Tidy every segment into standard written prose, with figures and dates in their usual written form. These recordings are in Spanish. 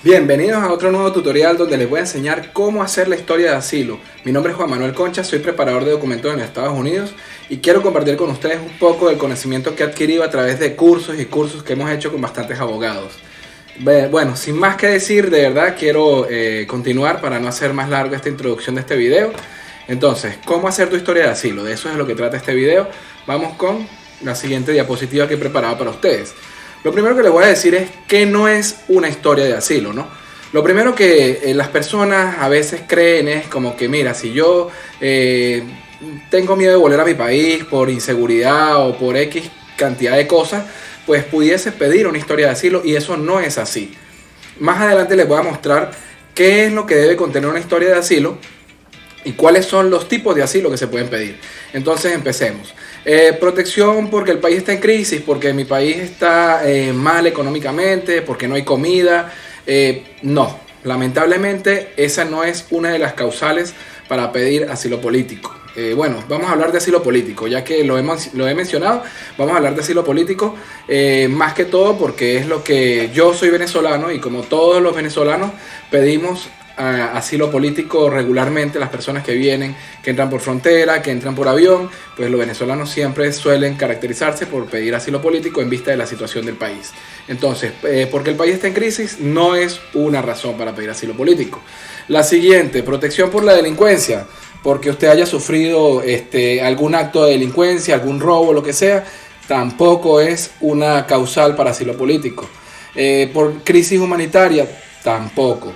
Bienvenidos a otro nuevo tutorial donde les voy a enseñar cómo hacer la historia de asilo. Mi nombre es Juan Manuel Concha, soy preparador de documentos en Estados Unidos y quiero compartir con ustedes un poco del conocimiento que he adquirido a través de cursos y cursos que hemos hecho con bastantes abogados. Bueno, sin más que decir, de verdad quiero continuar para no hacer más larga esta introducción de este video. Entonces, ¿cómo hacer tu historia de asilo? De eso es de lo que trata este video. Vamos con la siguiente diapositiva que he preparado para ustedes. Lo primero que les voy a decir es que no es una historia de asilo, ¿no? Lo primero que las personas a veces creen es como que, mira, si yo tengo miedo de volver a mi país por inseguridad o por X cantidad de cosas, pues pudiese pedir una historia de asilo, y eso no es así. Más adelante les voy a mostrar qué es lo que debe contener una historia de asilo y cuáles son los tipos de asilo que se pueden pedir. Entonces empecemos. Protección porque el país está en crisis, porque mi país está mal económicamente, porque no hay comida. No, lamentablemente esa no es una de las causales para pedir asilo político. Bueno, vamos a hablar de asilo político, ya que lo he mencionado. Vamos a hablar de asilo político, más que todo porque es lo que yo soy venezolano, y como todos los venezolanos pedimos asilo político regularmente. Las personas que vienen, que entran por frontera, que entran por avión, pues los venezolanos siempre suelen caracterizarse por pedir asilo político en vista de la situación del país. Entonces, porque el país está en crisis no es una razón para pedir asilo político. La siguiente, protección por la delincuencia, porque usted haya sufrido algún acto de delincuencia, algún robo, lo que sea, tampoco es una causal para asilo político. Por crisis humanitaria, tampoco.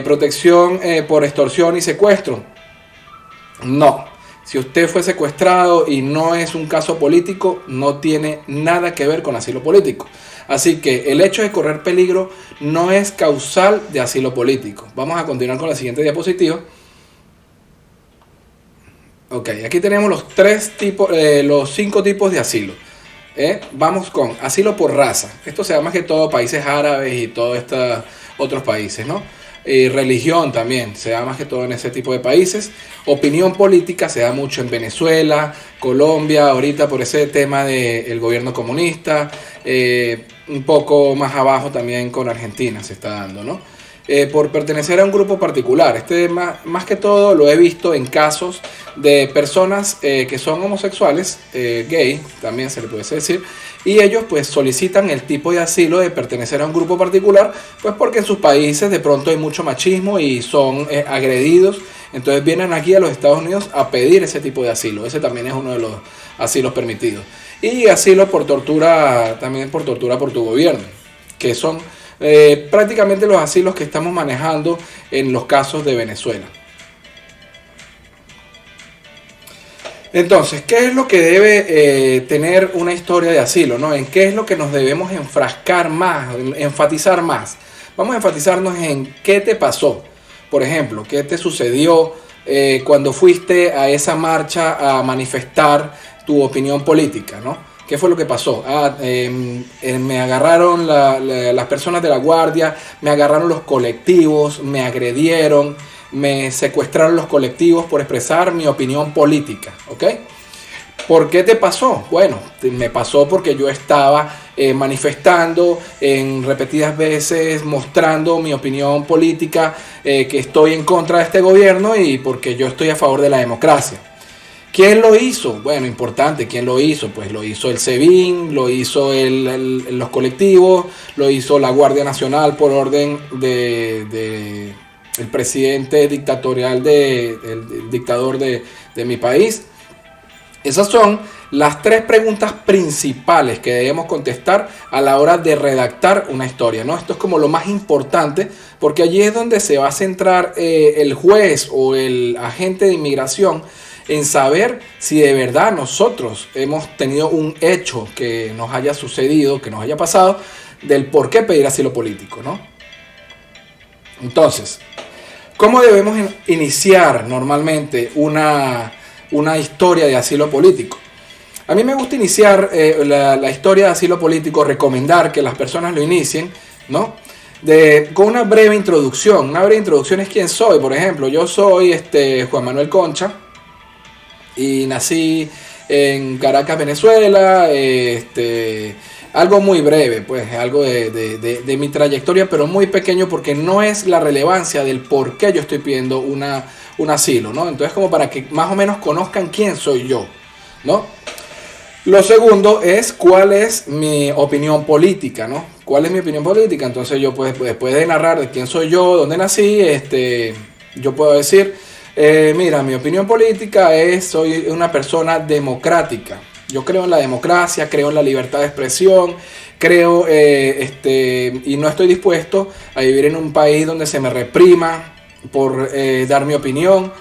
Protección por extorsión y secuestro, no. Si usted fue secuestrado y no es un caso político, no tiene nada que ver con asilo político. Así que el hecho de correr peligro no es causal de asilo político. Vamos a continuar con la siguiente diapositiva. Ok, aquí tenemos los 5 tipos de asilo. Vamos con asilo por raza. Esto se da más que todo países árabes y todos estos otros países, ¿no? Religión también se da más que todo en ese tipo de países. Opinión política se da mucho en Venezuela, Colombia, ahorita por ese tema del gobierno comunista. Un poco más abajo también con Argentina se está dando, ¿no? Por pertenecer a un grupo particular. Más que todo lo he visto en casos de personas que son homosexuales, gay, también se le puede decir, y ellos pues solicitan el tipo de asilo de pertenecer a un grupo particular, pues porque en sus países de pronto hay mucho machismo y son agredidos. Entonces vienen aquí a los Estados Unidos a pedir ese tipo de asilo. Ese también es uno de los asilos permitidos. Y asilo por tortura, también por tortura por tu gobierno, que son prácticamente los asilos que estamos manejando en los casos de Venezuela. Entonces, ¿qué es lo que debe tener una historia de asilo, ¿no? ¿En qué es lo que nos debemos enfrascar más, enfatizar más? Vamos a enfatizarnos en qué te pasó. Por ejemplo, qué te sucedió cuando fuiste a esa marcha a manifestar tu opinión política, ¿no? ¿Qué fue lo que pasó? Me agarraron las personas de la guardia, me agarraron los colectivos, me agredieron, me secuestraron los colectivos por expresar mi opinión política, ¿ok? ¿Por qué te pasó? Bueno, me pasó porque yo estaba manifestando en repetidas veces, mostrando mi opinión política, que estoy en contra de este gobierno y porque yo estoy a favor de la democracia. ¿Quién lo hizo? Bueno, importante, ¿quién lo hizo? Pues lo hizo el SEBIN, lo hizo los colectivos, lo hizo la Guardia Nacional por orden el presidente dictatorial, el dictador de mi país. Esas son las 3 preguntas principales que debemos contestar a la hora de redactar una historia, ¿no? Esto es como lo más importante, porque allí es donde se va a centrar el juez o el agente de inmigración en saber si de verdad nosotros hemos tenido un hecho que nos haya sucedido, que nos haya pasado, del por qué pedir asilo político, ¿no? Entonces, ¿cómo debemos iniciar normalmente una historia de asilo político? A mí me gusta iniciar la historia de asilo político, recomendar que las personas lo inicien, ¿no? Con una breve introducción. Una breve introducción es quién soy. Por ejemplo, yo soy Juan Manuel Concha y nací en Caracas, Venezuela. algo muy breve, pues algo de mi trayectoria, pero muy pequeño porque no es la relevancia del por qué yo estoy pidiendo un asilo, ¿no? Entonces como para que más o menos conozcan quién soy yo, ¿no? Lo segundo es cuál es mi opinión política, ¿no? ¿Cuál es mi opinión política? Entonces yo pues, después de narrar de quién soy yo, dónde nací, yo puedo decir, mira, mi opinión política es, soy una persona democrática. Yo creo en la democracia, creo en la libertad de expresión, creo y no estoy dispuesto a vivir en un país donde se me reprima por dar mi opinión.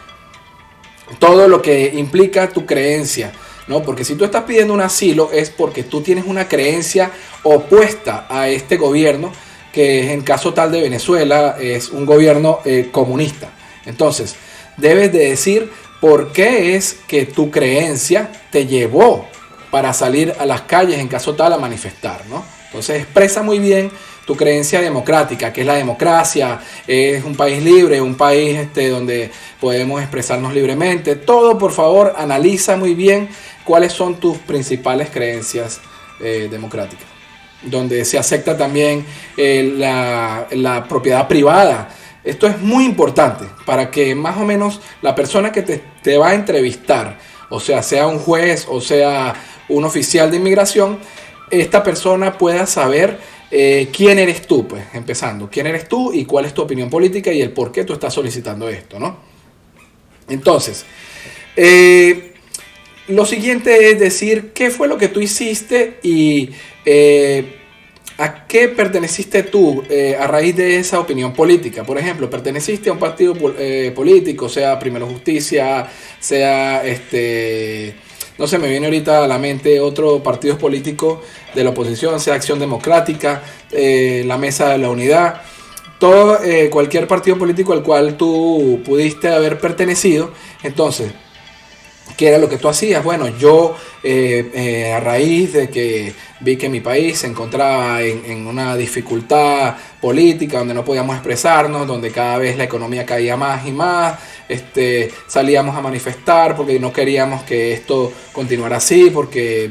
Todo lo que implica tu creencia, ¿no? Porque si tú estás pidiendo un asilo es porque tú tienes una creencia opuesta a este gobierno, que en caso tal de Venezuela es un gobierno comunista. Entonces, debes de decir por qué es que tu creencia te llevó para salir a las calles en caso tal a manifestar, ¿no? Entonces expresa muy bien tu creencia democrática, que es la democracia, es un país libre, un país donde podemos expresarnos libremente. Todo, por favor, analiza muy bien cuáles son tus principales creencias democráticas. Donde se acepta también la propiedad privada. Esto es muy importante para que más o menos la persona que te va a entrevistar, o sea un juez o sea un oficial de inmigración, esta persona pueda saber quién eres tú, pues, empezando. ¿Quién eres tú y cuál es tu opinión política y el por qué tú estás solicitando esto, ¿no? Entonces, lo siguiente es decir qué fue lo que tú hiciste y a qué perteneciste tú a raíz de esa opinión política. Por ejemplo, perteneciste a un partido político, sea Primero Justicia, sea no se me viene ahorita a la mente otro partido político de la oposición, sea Acción Democrática, la Mesa de la Unidad, todo, cualquier partido político al cual tú pudiste haber pertenecido. Entonces, ¿qué era lo que tú hacías? Bueno, yo a raíz de que vi que mi país se encontraba en una dificultad política, donde no podíamos expresarnos, donde cada vez la economía caía más y más, salíamos a manifestar porque no queríamos que esto continuara así, porque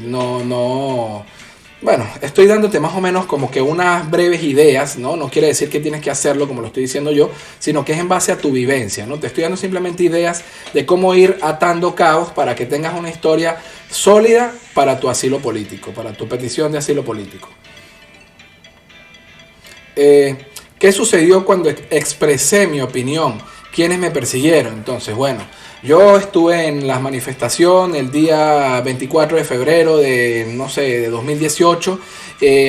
bueno, estoy dándote más o menos como que unas breves ideas, ¿no? No quiere decir que tienes que hacerlo como lo estoy diciendo yo, sino que es en base a tu vivencia, ¿no? Te estoy dando simplemente ideas de cómo ir atando cabos para que tengas una historia sólida para tu asilo político, para tu petición de asilo político. ¿Qué sucedió cuando expresé mi opinión? ¿Quiénes me persiguieron? Entonces, bueno, yo estuve en la manifestación el día 24 de febrero de 2018.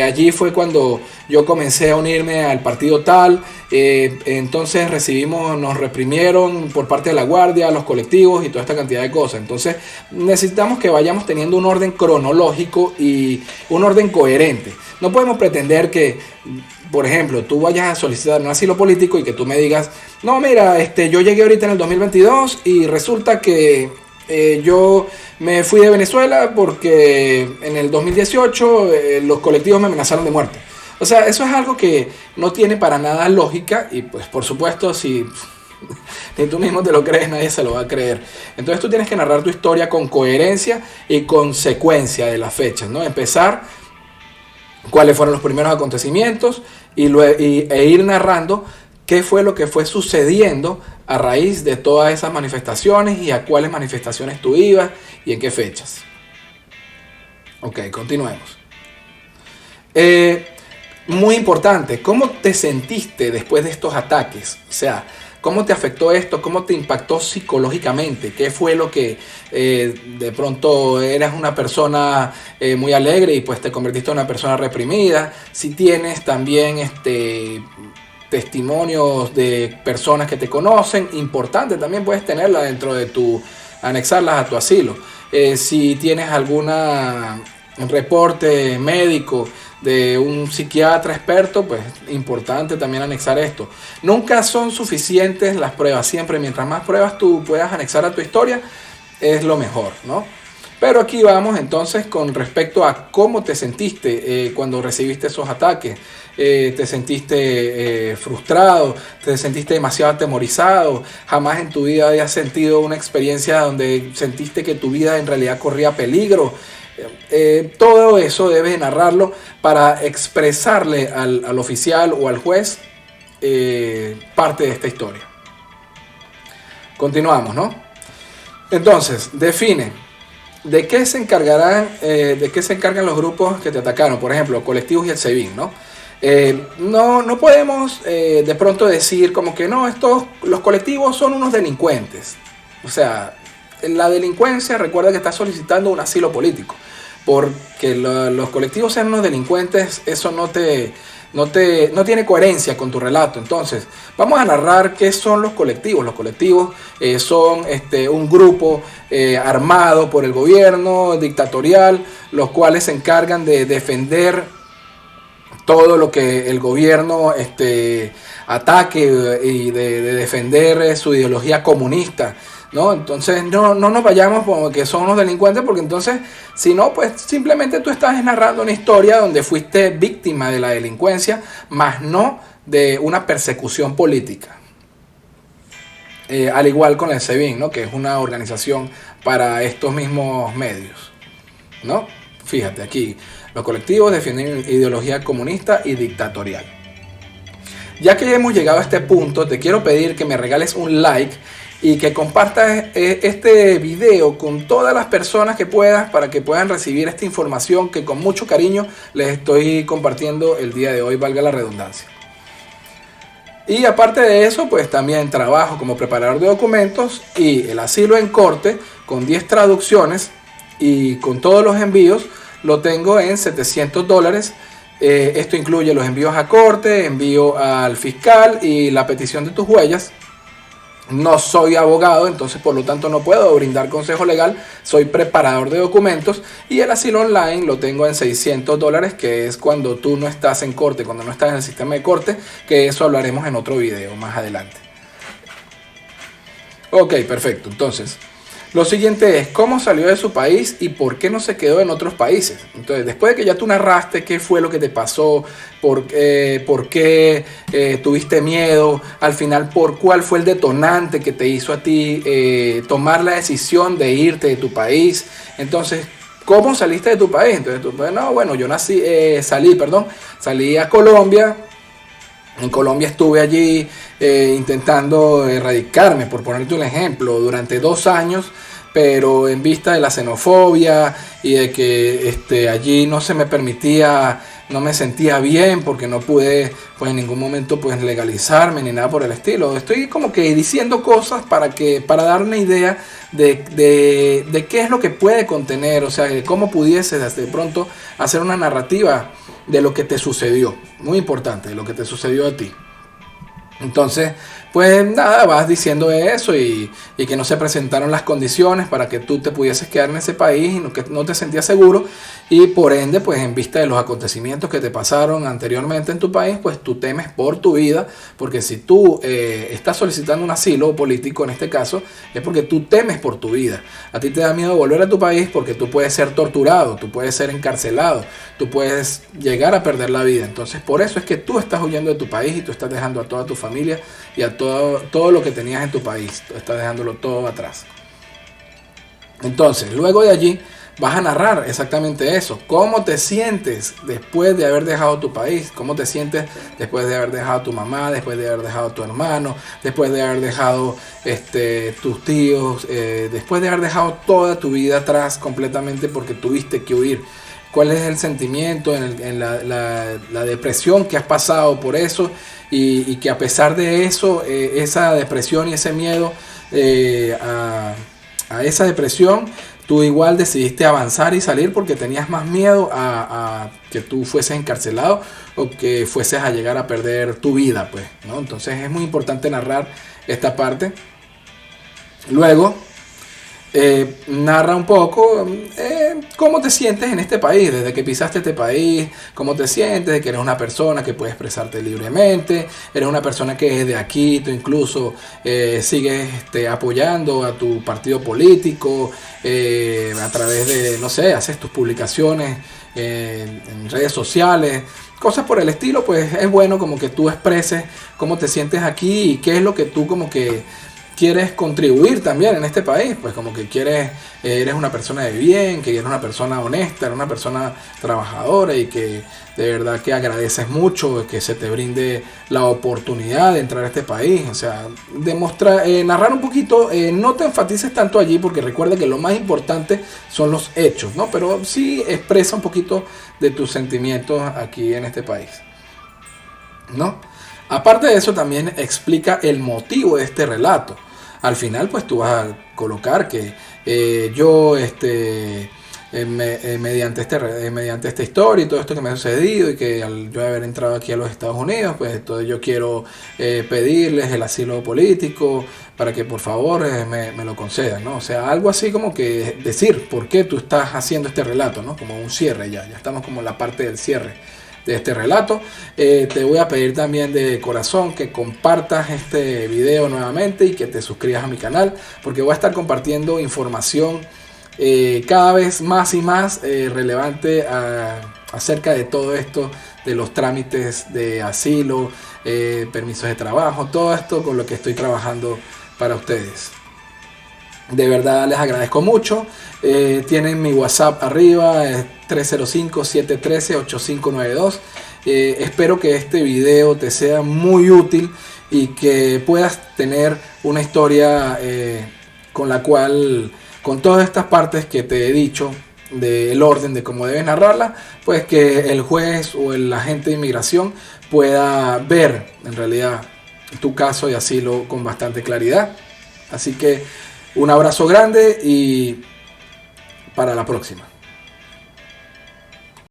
Allí fue cuando yo comencé a unirme al partido tal. Entonces nos reprimieron por parte de la guardia, los colectivos y toda esta cantidad de cosas. Entonces necesitamos que vayamos teniendo un orden cronológico y un orden coherente. No podemos pretender que, por ejemplo, tú vayas a solicitar un asilo político y que tú me digas, no, mira, yo llegué ahorita en el 2022 y resulta que yo me fui de Venezuela porque en el 2018 los colectivos me amenazaron de muerte. O sea, eso es algo que no tiene para nada lógica y pues por supuesto si ni tú mismo te lo crees, nadie se lo va a creer. Entonces tú tienes que narrar tu historia con coherencia y consecuencia de las fechas, ¿no? Empezar cuáles fueron los primeros acontecimientos e ir narrando qué fue lo que fue sucediendo a raíz de todas esas manifestaciones y a cuáles manifestaciones tú ibas y en qué fechas. Ok, continuemos. Muy importante, ¿cómo te sentiste después de estos ataques? O sea, ¿cómo te afectó esto? ¿Cómo te impactó psicológicamente? ¿Qué fue lo que de pronto eras una persona muy alegre y pues te convertiste en una persona reprimida? Si tienes también testimonios de personas que te conocen, importante, también puedes tenerla dentro de anexarlas a tu asilo. Si tienes alguna reporte médico de un psiquiatra experto, pues importante también anexar esto. Nunca son suficientes las pruebas, siempre mientras más pruebas tú puedas anexar a tu historia, es lo mejor, ¿no? Pero aquí vamos entonces con respecto a cómo te sentiste cuando recibiste esos ataques. Te sentiste frustrado, te sentiste demasiado atemorizado, jamás en tu vida habías sentido una experiencia donde sentiste que tu vida en realidad corría peligro. Todo eso debes narrarlo para expresarle al oficial o al juez parte de esta historia. Continuamos, ¿no? Entonces, define de qué se encargarán, de qué se encargan los grupos que te atacaron, por ejemplo, colectivos y el SEBIN, ¿no? No podemos de pronto decir como que no, los colectivos son unos delincuentes. O sea, la delincuencia, recuerda que está solicitando un asilo político. Porque los colectivos sean unos delincuentes, eso no tiene coherencia con tu relato. Entonces, vamos a narrar qué son los colectivos. Los colectivos son un grupo armado por el gobierno dictatorial, los cuales se encargan de defender todo lo que el gobierno ataque y de defender su ideología comunista, ¿no? Entonces no nos vayamos como que son unos delincuentes, porque entonces, si no, pues simplemente tú estás narrando una historia donde fuiste víctima de la delincuencia, más no de una persecución política. Al igual con el SEBIN, ¿no? Que es una organización para estos mismos medios, ¿no? Fíjate aquí, los colectivos defienden ideología comunista y dictatorial. Ya que ya hemos llegado a este punto, te quiero pedir que me regales un like y que compartas este video con todas las personas que puedas, para que puedan recibir esta información que con mucho cariño les estoy compartiendo el día de hoy, valga la redundancia. Y aparte de eso, pues también trabajo como preparador de documentos y el asilo en corte con 10 traducciones y con todos los envíos lo tengo en $700. Esto incluye los envíos a corte, envío al fiscal y la petición de tus huellas. No soy abogado, entonces por lo tanto no puedo brindar consejo legal. Soy preparador de documentos y el asilo online lo tengo en $600, que es cuando tú no estás en corte, cuando no estás en el sistema de corte, que eso hablaremos en otro video más adelante. Ok, perfecto. Entonces, lo siguiente es cómo salió de su país y por qué no se quedó en otros países. Entonces, después de que ya tú narraste qué fue lo que te pasó, por qué tuviste miedo, al final cuál fue el detonante que te hizo a ti tomar la decisión de irte de tu país. Entonces, ¿cómo saliste de tu país? Entonces, salí a Colombia. En Colombia estuve allí intentando erradicarme, por ponerte un ejemplo, durante 2 años, pero en vista de la xenofobia y de que allí no se me permitía, no me sentía bien porque no pude pues en ningún momento pues legalizarme ni nada por el estilo. Estoy como que diciendo cosas para dar una idea de qué es lo que puede contener, o sea, de cómo pudieses de pronto hacer una narrativa de lo que te sucedió. Muy importante, de lo que te sucedió a ti. Entonces, pues nada, vas diciendo eso y que no se presentaron las condiciones para que tú te pudieses quedar en ese país y que no te sentías seguro, y por ende, pues en vista de los acontecimientos que te pasaron anteriormente en tu país, pues tú temes por tu vida, porque si tú estás solicitando un asilo político en este caso, es porque tú temes por tu vida. A ti te da miedo volver a tu país porque tú puedes ser torturado, tú puedes ser encarcelado, tú puedes llegar a perder la vida. Entonces, por eso es que tú estás huyendo de tu país y tú estás dejando a toda tu familia y a todo lo que tenías en tu país, estás dejándolo todo atrás. Entonces, luego de allí vas a narrar exactamente eso. ¿Cómo te sientes después de haber dejado tu país? ¿Cómo te sientes después de haber dejado a tu mamá, después de haber dejado a tu hermano, después de haber dejado tus tíos, después de haber dejado toda tu vida atrás completamente porque tuviste que huir? ¿Cuál es el sentimiento, en la depresión que has pasado por eso? Y que a pesar de eso, esa depresión y ese miedo a esa depresión, tú igual decidiste avanzar y salir porque tenías más miedo a que tú fueses encarcelado o que fueses a llegar a perder tu vida, pues, ¿no? Entonces es muy importante narrar esta parte. Luego, narra un poco cómo te sientes en este país, desde que pisaste este país, cómo te sientes, de que eres una persona que puede expresarte libremente, eres una persona que es de aquí, tú incluso sigues apoyando a tu partido político a través de, no sé, haces tus publicaciones en redes sociales, cosas por el estilo. Pues es bueno como que tú expreses cómo te sientes aquí y qué es lo que tú como que quieres contribuir también en este país, pues como que eres una persona de bien, que eres una persona honesta, eres una persona trabajadora y que de verdad que agradeces mucho que se te brinde la oportunidad de entrar a este país. O sea, narrar un poquito, no te enfatices tanto allí porque recuerda que lo más importante son los hechos, ¿no? Pero sí expresa un poquito de tus sentimientos aquí en este país, ¿no? Aparte de eso, también explica el motivo de este relato. Al final, pues tú vas a colocar que mediante esta historia y todo esto que me ha sucedido y que al yo haber entrado aquí a los Estados Unidos, pues entonces yo quiero pedirles el asilo político para que por favor me lo concedan, ¿no? O sea, algo así como que decir por qué tú estás haciendo este relato, ¿no? Como un cierre ya estamos como en la parte del cierre de este relato. Te voy a pedir también de corazón que compartas este video nuevamente y que te suscribas a mi canal, porque voy a estar compartiendo información cada vez más y más relevante acerca de todo esto, de los trámites de asilo, permisos de trabajo, todo esto con lo que estoy trabajando para ustedes. De verdad les agradezco mucho. Tienen mi WhatsApp arriba, es 305-713-8592. Espero que este video te sea muy útil y que puedas tener una historia con la cual, con todas estas partes que te he dicho del orden de cómo debes narrarla, pues que el juez o el agente de inmigración pueda ver en realidad tu caso de asilo con bastante claridad. Así que un abrazo grande y para la próxima.